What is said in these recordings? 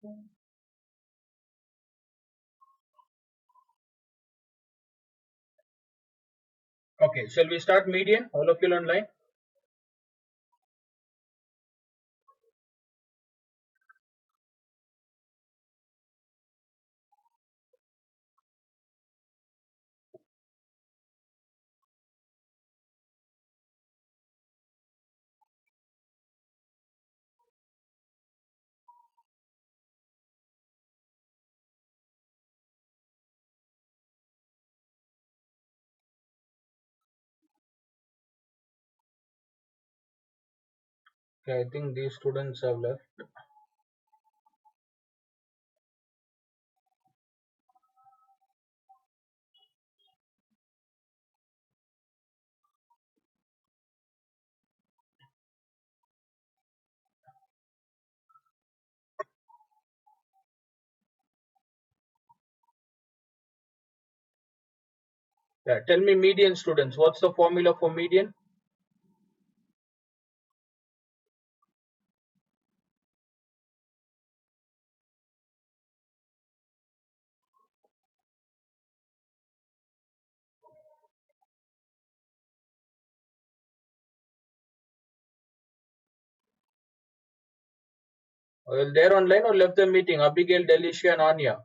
Okay, shall we start median? All of you online? Okay, I think these students have left. Yeah, tell me median students. What's the formula for median? Well, they're online or left the meeting? Abigail, Delicia, and Anya.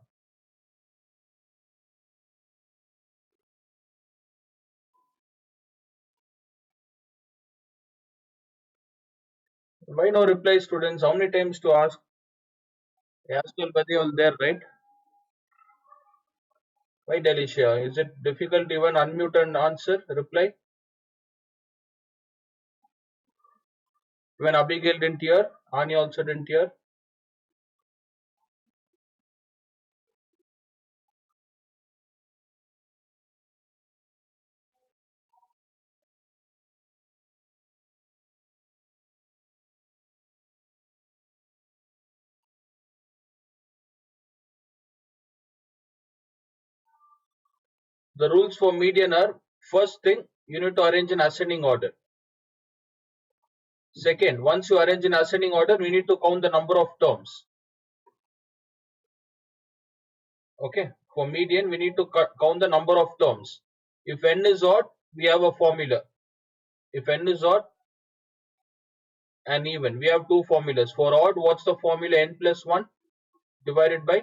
Why no reply, students? How many times to ask? Ask already all there, right? Why, Delicia? Is it difficult to even unmute and answer, reply? When Abigail didn't hear, Anya also didn't hear. The rules for median are: first thing, you need to arrange an ascending order. Second, once you arrange in ascending order, we need to count the number of terms. Okay, for median, we need to count the number of terms. If n is odd, we have a formula. If n is odd and even, we have two formulas. For odd, what's the formula? N plus 1 divided by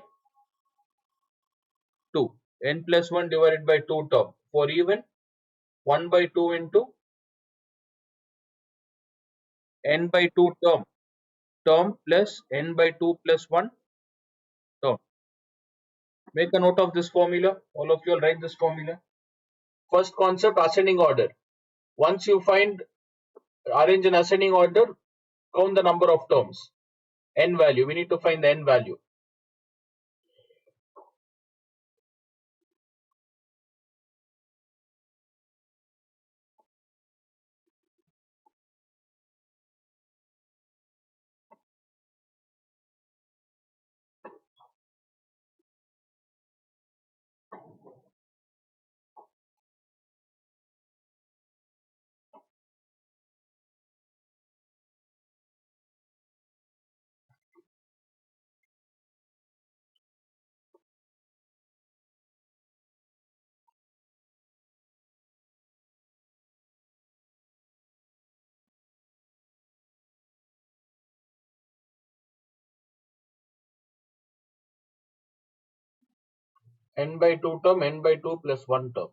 2. N plus 1 divided by 2 term. For even, 1 by 2 into n by 2 term plus n by 2 plus 1 term. Make a note of this formula. All of you will write this formula. First concept, ascending order. Once you find arrange in ascending order, count the number of terms. N value. We need to find the n value. N by 2 term, n by 2 plus 1 term.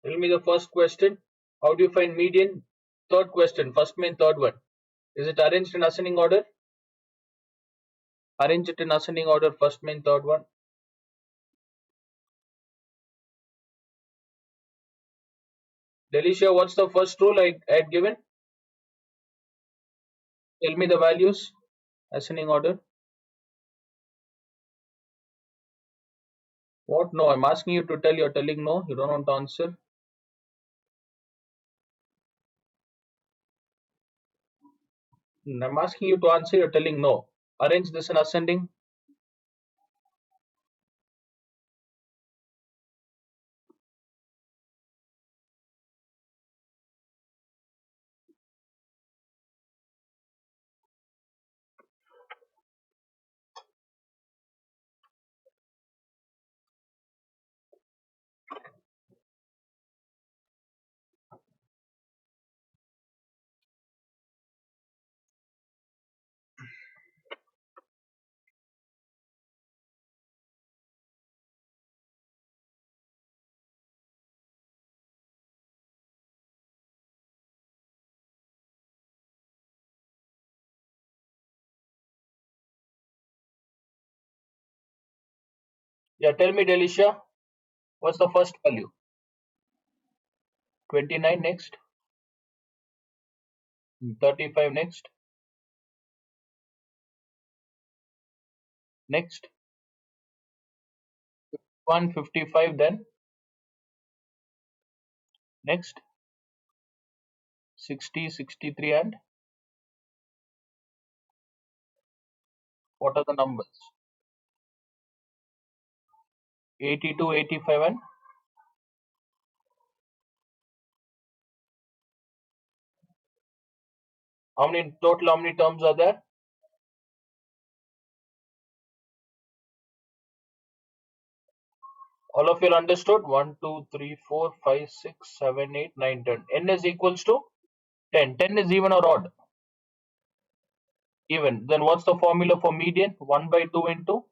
Tell me the first question. How do you find median? Third question, first main, third one. Is it arranged in ascending order? Arrange it in ascending order, first main, third one. Delicia, what's the first rule I had given? Tell me the values, ascending order. What? No, I'm asking you to tell. You're telling no. You don't want to answer. I'm asking you to answer. You're telling no. Arrange this in ascending. Yeah, tell me, Delicia. What's the first value? 29 next. 35 next. Next. 155 then. Next. 60, 63 and what are the numbers? 82, 85 and how many total? How many terms are there? All of you understood? 1, 2, 3, 4, 5, 6, 7, 8, 9, 10. N is equals to 10. 10 is even or odd? Even. Then what's the formula for median? 1 by 2 into.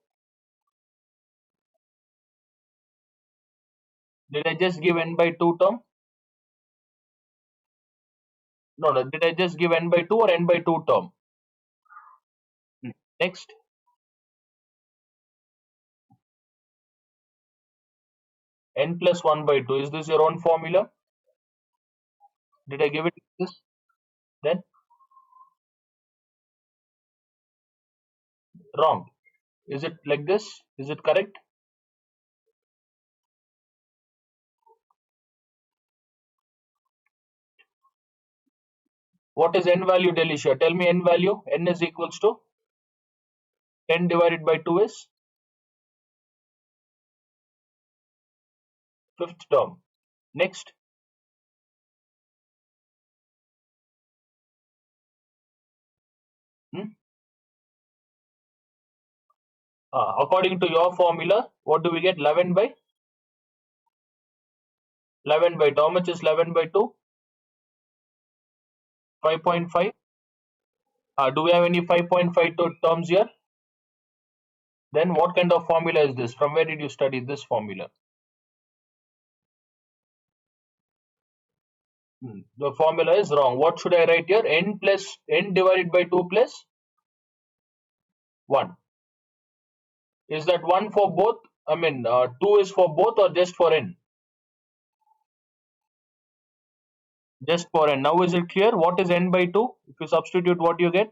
Did I just give n by 2 term? No, no. Did I just give n by 2 or n by 2 term? Next. N plus 1 by 2. Is this your own formula? Did I give it this? Then wrong. Is it like this? Is it correct? What is n value, Delicia? Tell me n value. N is equals to 10 divided by 2 is fifth term. Next. Hmm? According to your formula, what do we get? 11 by 11 by 2. How much is 11 by 2? 5.5. Do we have any 5.5 terms here? Then what kind of formula is this? From where did you study this formula? The formula is wrong. What should I write here? N divided by 2 plus 1. Is that 1 for both? I mean, 2 is for both or just for n? Just for n. Now is it clear? What is n by 2? If you substitute, what do you get?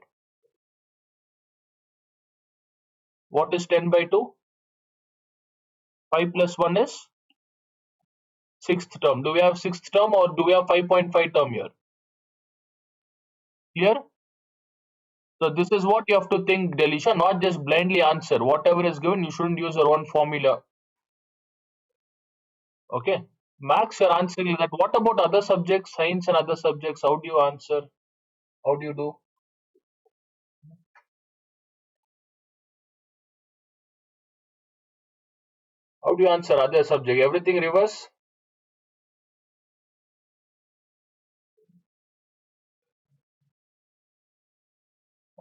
What is 10 by 2? 5 plus 1 is sixth term. Do we have sixth term or do we have 5.5 term here? Clear? So this is what you have to think, Delisha, not just blindly answer. Whatever is given, you shouldn't use your own formula. Okay. Max, you're answering that. What about other subjects, science and other subjects? How do you answer? How do you do? How do you answer other subject? Everything reverse?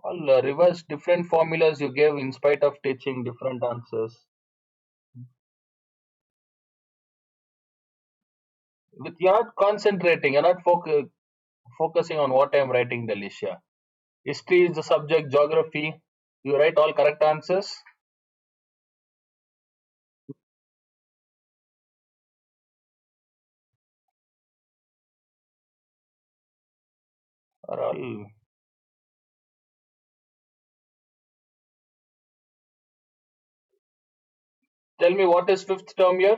All reverse different formulas you gave in spite of teaching different answers. With you're not concentrating, you're not focusing on what I'm writing, Delicia. History is the subject, geography. You write all correct answers. Or all. Tell me what is fifth term here?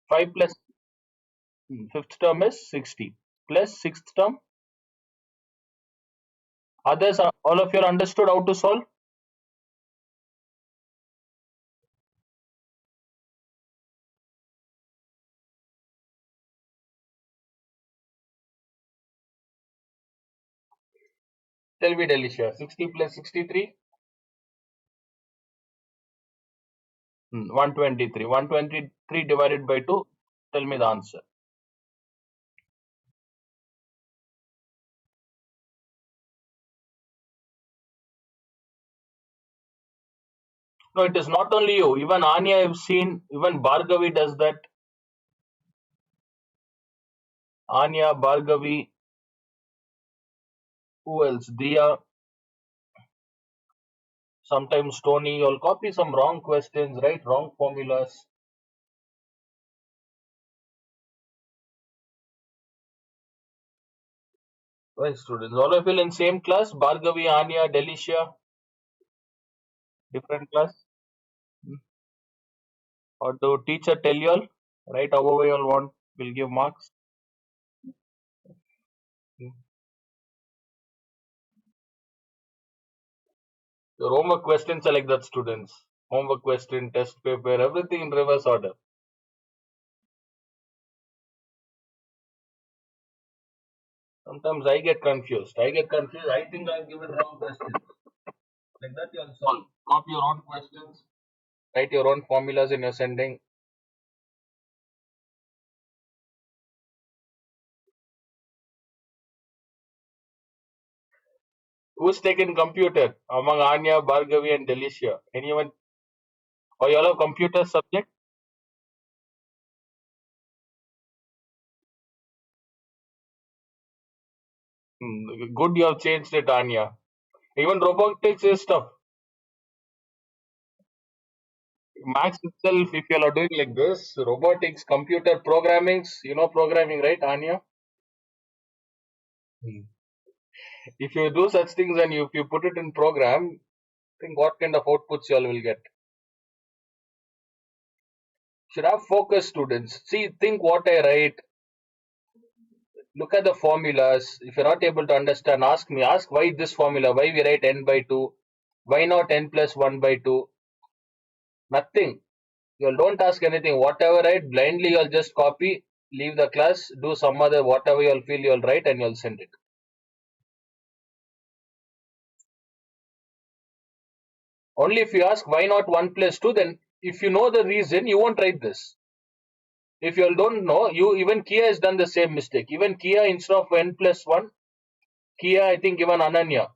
5 plus fifth term is 60 plus sixth term. Others, all of you are understood how to solve? Tell me, Delicia. 60 plus 63? 123. 123 divided by 2. Tell me the answer. No, it is not only you. Even Anya, I've seen. Even Bhargavi does that. Anya, Bhargavi. Who else? Dia. Sometimes Tony. You'll copy some wrong questions, right? Wrong formulas. Right, students. All of you in same class? Bhargavi, Anya, Delicia. Different class? Hmm. Or do teacher tell you all? Right, however you all want. Will give marks. Hmm. Your homework questions are like that, students. Homework question, test paper, everything in reverse order. Sometimes I get confused. I think I've given wrong questions. Like that, you'll solve. Copy your own questions. Write your own formulas in your sending. Who's taken computer among Anya, Bhargavi, and Delicia? Anyone? Or you all have computer subject? Good, you have changed it, Anya. Even robotics is tough. Max itself, if you all are doing like this, robotics, computer programming, you know programming, right, Anya? Hmm. If you do such things and if you put it in program, think what kind of outputs you all will get. Should have focus, students. See, think what I write. Look at the formulas. If you're not able to understand, ask me. Ask why this formula. Why we write n by 2. Why not n plus 1 by 2? Nothing. You'll don't ask anything. Whatever write, blindly you'll just copy, leave the class, do some other whatever you'll feel you'll write and you'll send it. Only if you ask why not 1 plus 2, then if you know the reason, you won't write this. If you all don't know, even Kia has done the same mistake. Even Kia, instead of n plus 1, Kia, I think even Ananya,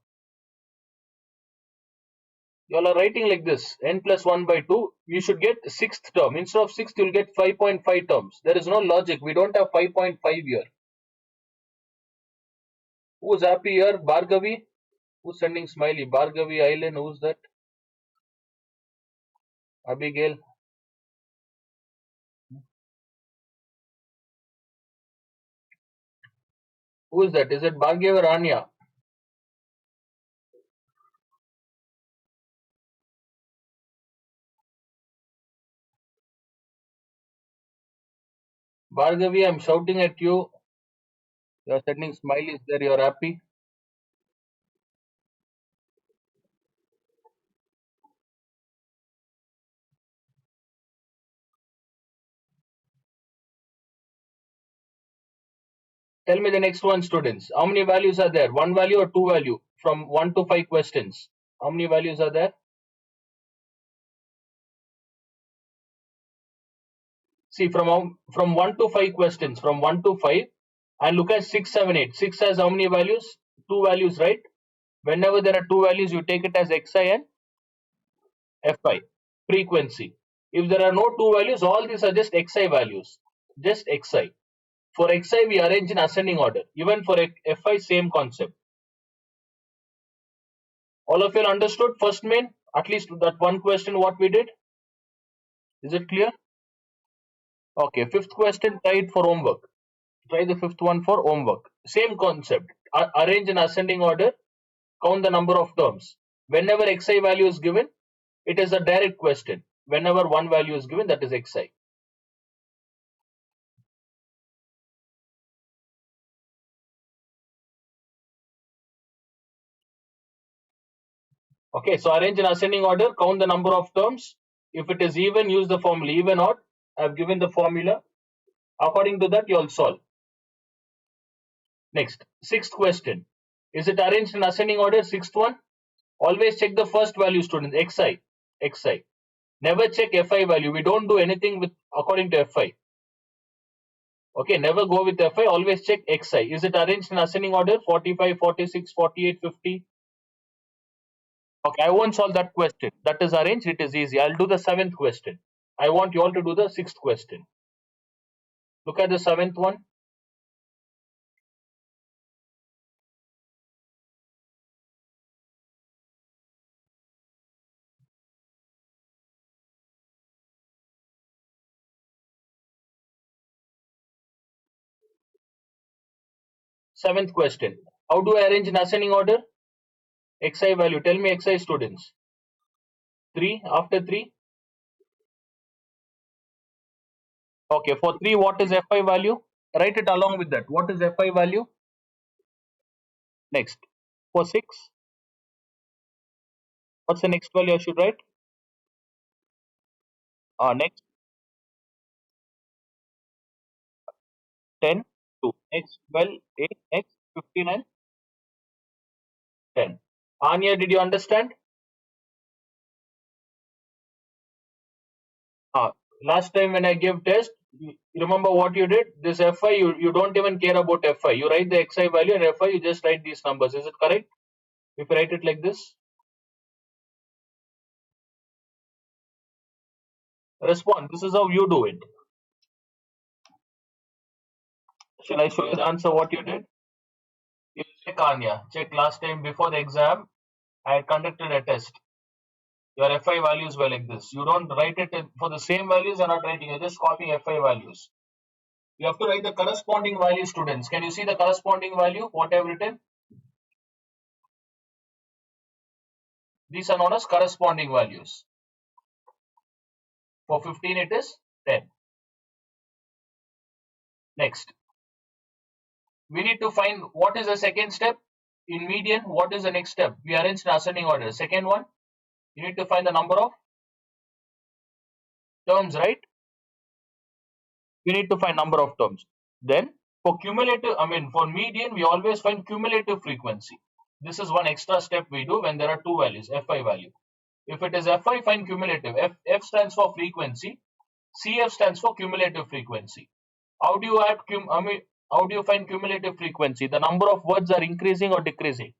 you all are writing like this, n plus 1 by 2, you should get sixth term. Instead of sixth, you'll get 5.5 terms. There is no logic. We don't have 5.5 here. Who's happy here? Bhargavi? Who's sending smiley? Bhargavi Island, who's that? Abigail? Who is that? Is it Bhargavi or Anya? Bhargavi, I'm shouting at you. You're sending smileys there. You're happy. Tell me the next one, students. How many values are there? One value or two value? From 1 to 5 questions. How many values are there? See, from 1 to 5 questions, from 1 to 5, and look at 6, 7, 8. 6 has how many values? Two values, right? Whenever there are two values, you take it as xi and fi, frequency. If there are no two values, all these are just xi values. Just xi. For xi, we arrange in ascending order. Even for fi, same concept. All of you understood first main? At least that one question what we did? Is it clear? Okay, fifth question, try it for homework. Try the fifth one for homework. Same concept. Arrange in ascending order, count the number of terms. Whenever xi value is given, it is a direct question. Whenever one value is given, that is xi. Okay, so arrange in ascending order, count the number of terms. If it is even, use the formula. Even odd, I have given the formula. According to that, you will solve. Next, sixth question. Is it arranged in ascending order? Sixth one. Always check the first value, students. Xi. Never check fi value. We don't do anything with according to fi. Okay, never go with fi. Always check xi. Is it arranged in ascending order? 45, 46, 48, 50. Okay, I won't solve that question. That is arranged. It is easy. I'll do the seventh question. I want you all to do the sixth question. Look at the seventh one. Seventh question. How do I arrange in ascending order? Xi value. Tell me xi, students. 3 after 3. Okay, for 3, what is fi value? Write it along with that. What is fi value? Next. For 6, what's the next value I should write? Next 10, 2. Next 12, 8. Next 59, 10. Anya, did you understand? Ah, Last time when I gave test, you remember what you did? This fi, you don't even care about fi. You write the xi value and fi, you just write these numbers. Is it correct? If you write it like this, respond. This is how you do it. Shall I show you the answer what you did? You check Anya. Check last time before the exam, I had conducted a test. Your fi values were like this. You don't write it for the same values, you're not writing, you're just copying fi values. You have to write the corresponding value, students. Can you see the corresponding value? What I've written? These are known as corresponding values. For 15, it is 10. Next, we need to find what is the second step. In median, what is the next step? We arrange in ascending order. Second one, you need to find the number of terms, right? You need to find number of terms. Then for cumulative, for median, we always find cumulative frequency. This is one extra step we do when there are two values, fi value. If it is fi, find cumulative. F stands for frequency. CF stands for cumulative frequency. How do you add how do you find cumulative frequency? The number of words are increasing or decreasing?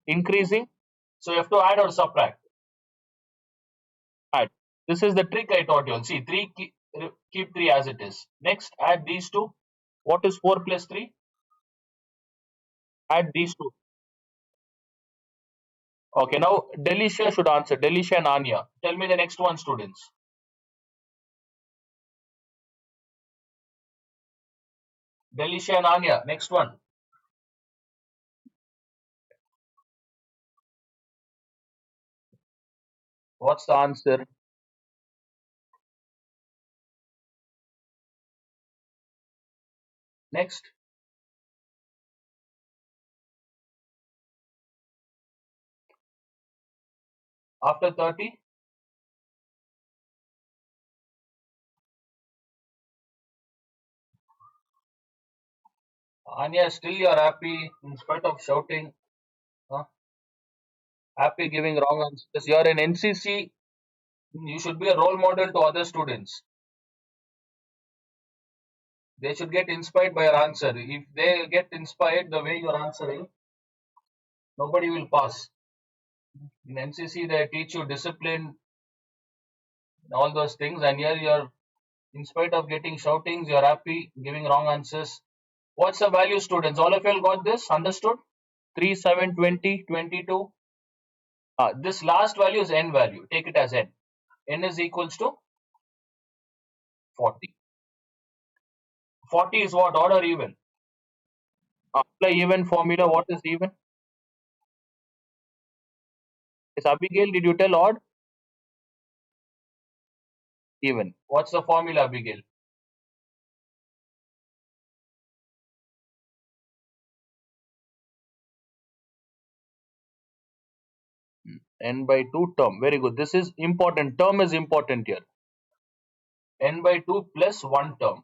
Increasing. So you have to add or subtract. Add. This is the trick I taught you. See, 3 keep 3 as it is. Next, add these two. What is 4 plus 3? Add these two. Okay, now Delisha should answer. Delisha and Anya. Tell me the next one, students. Delisha and Anya. Next one. What's the answer? Next. After 30. Anya, still you are happy in spite of shouting. Huh? Happy giving wrong answers. You are in NCC. You should be a role model to other students. They should get inspired by your answer. If they get inspired the way you are answering, nobody will pass. In NCC, they teach you discipline, all those things. And here you're, in spite of getting shoutings, you're happy, giving wrong answers. What's the value, students? All of you all got this? Understood? 3, 7, 20, 22. This last value is n value. Take it as n. N is equals to 40. 40 is what? Odd or even? Apply even formula. What is even? Is Abigail, did you tell odd? Even. What's the formula, Abigail? N by 2 term. Very good. This is important. Term is important here. N by 2 plus 1 term.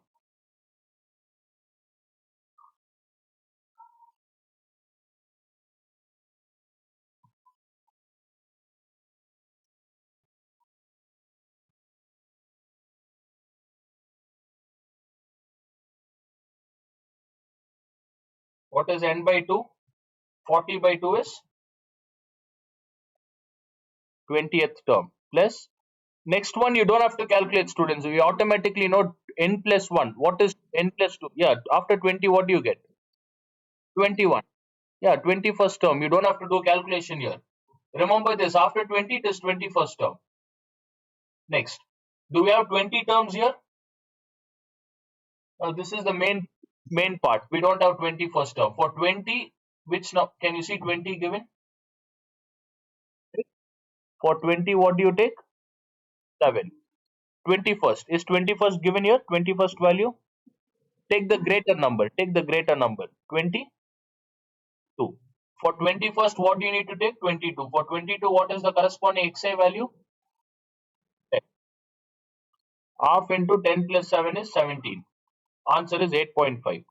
What is n by 2? 40 by 2 is 20th term. Plus, next one you don't have to calculate, students. We automatically know n plus 1. What is n plus 2? Yeah, after 20, what do you get? 21. Yeah, 21st term. You don't have to do calculation here. Remember this, after 20, it is 21st term. Next. Do we have 20 terms here? This is the main part. We don't have 21st term. For 20, which now can you see 20 given? For 20, what do you take? 7. 21st. Is 21st given here? 21st value? Take the greater number. Take the greater number. 22. For 21st, what do you need to take? 22. For 22, what is the corresponding xi value? 10. Half into 10 plus 7 is 17. Answer is 8.5.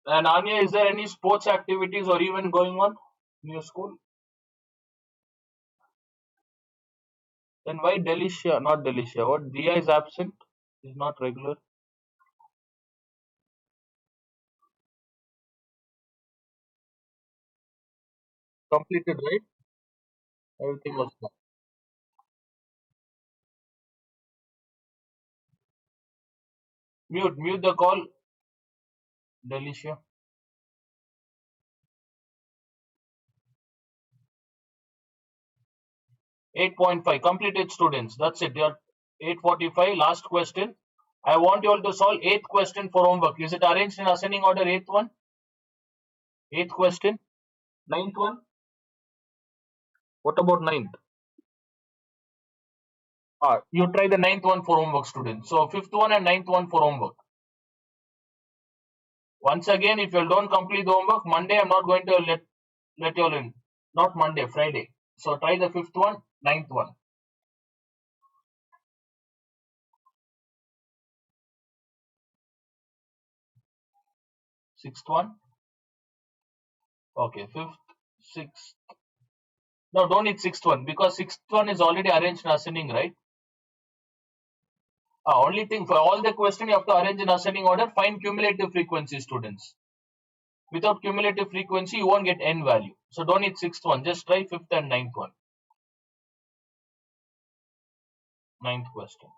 And Anya, is there any sports activities or even going on in your school? Then why Delicia, not Delicia? What? Dia is absent? Is not regular? Completed, right? Everything was done. Mute the call, Delicia. 8.5. Completed, students. That's it. You're 8:45. Last question. I want you all to solve eighth question for homework. Is it arranged in ascending order? Eighth one? Eighth question? Ninth one? What about ninth? You try the ninth one for homework, students. So fifth one and ninth one for homework. Once again, if you don't complete the homework, Monday I'm not going to let you all in. Not Monday, Friday. So try the fifth one, ninth one. Sixth one. Okay, fifth, sixth. No, don't need sixth one because sixth one is already arranged in ascending, right? Only thing for all the question you have to arrange in ascending order. Find cumulative frequency, students. Without cumulative frequency, you won't get n value. So don't need sixth one. Just try fifth and ninth one. Ninth question.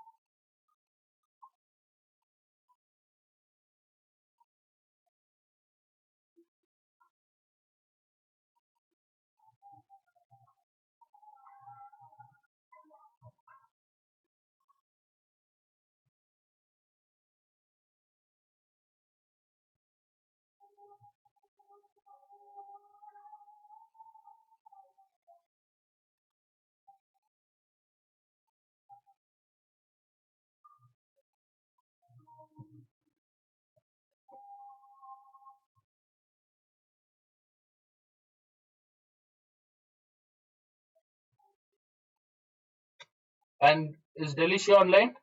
And is Delicia online?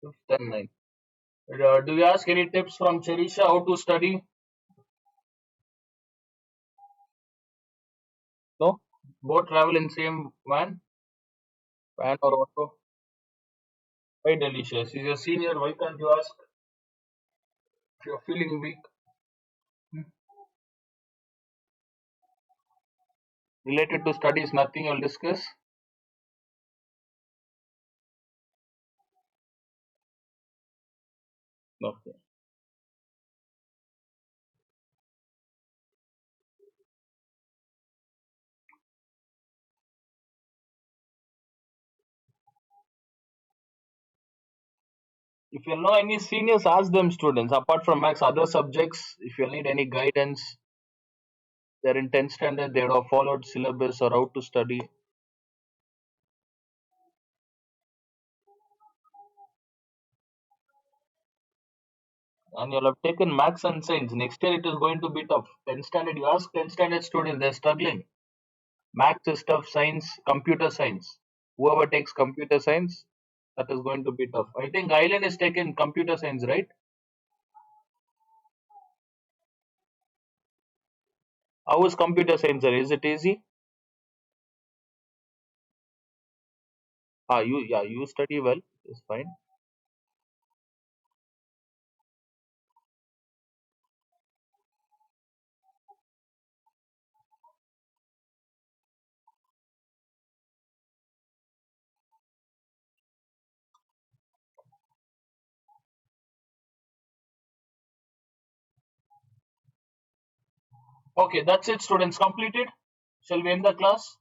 Fifth and ninth. Do you ask any tips from Cherisha how to study? No? Both travel in same van or auto? Right, Delicious. He's a senior. Why can't you ask if you're feeling weak? Hmm. Related to studies, nothing you'll discuss? Okay. If you know any seniors, ask them, students. Apart from max, other subjects, if you need any guidance, they're in 10th standard, they would have followed syllabus or how to study. And you'll have taken maths and science. Next year, it is going to be tough. 10th standard, you ask 10th standard students, they're struggling. Maths is tough, science, computer science. Whoever takes computer science, that is going to be tough. I think Island is taking computer science, right? How is computer science, sir? Is it easy? You study well. It's fine. Okay, that's it, students. Completed. Shall we end the class?